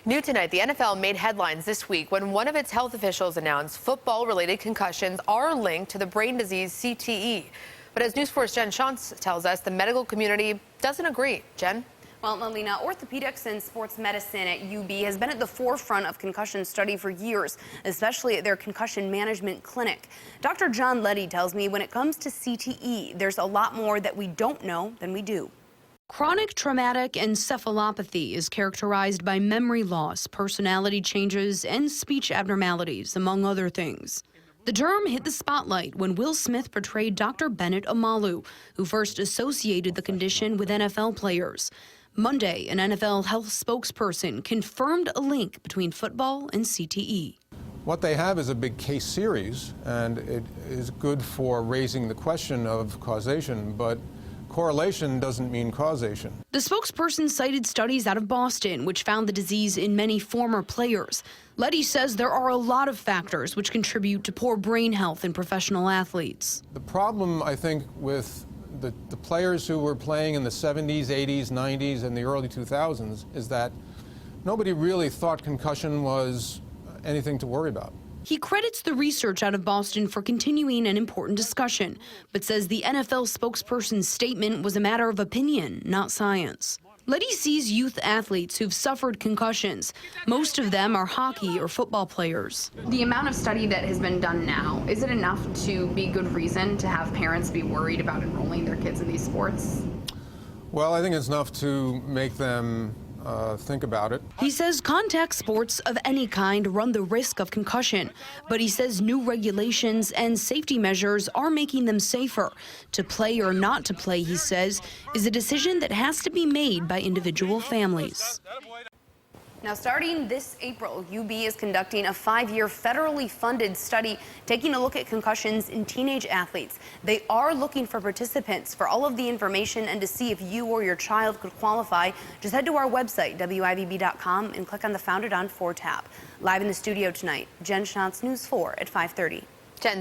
New tonight, the NFL made headlines this week when one of its health officials announced football-related concussions are linked to the brain disease CTE. But as News 4's Jen Shantz tells us, the medical community doesn't agree. Jen? Well, Melina, orthopedics and sports medicine at UB has been at the forefront of concussion study for years, especially at their concussion management clinic. Dr. John Leddy tells me when it comes to CTE, there's a lot more that we don't know than we do. Chronic traumatic encephalopathy is characterized by memory loss, personality changes, and speech abnormalities, among other things. The term hit the spotlight when Will Smith portrayed Dr. Bennett Omalu, who first associated the condition with NFL players. Monday, an NFL health spokesperson confirmed a link between football and CTE. What they have is a big case series, and it is good for raising the question of causation, but correlation doesn't mean causation. The spokesperson cited studies out of Boston, which found the disease in many former players. Leddy says there are a lot of factors which contribute to poor brain health in professional athletes. The problem, I think, with the players who were playing in the 70s, 80s, 90s, and the early 2000s is that nobody really thought concussion was anything to worry about. He credits the research out of Boston for continuing an important discussion, but says the NFL spokesperson's statement was a matter of opinion, not science. Leddy sees youth athletes who've suffered concussions. Most of them are hockey or football players. The amount of study that has been done now, is it enough to be good reason to have parents be worried about enrolling their kids in these sports? Well, I think it's enough to make them think about it. He says contact sports of any kind run the risk of concussion, but he says new regulations and safety measures are making them safer. To play or not to play, he says, is a decision that has to be made by individual families. Now, starting this April, UB is conducting a 5-year federally funded study taking a look at concussions in teenage athletes. They are looking for participants. For all of the information and to see if you or your child could qualify, just head to our website, WIVB.com, and click on the Founded on 4 tab. Live in the studio tonight, Jen Shantz, News 4 at 5:30. Jen,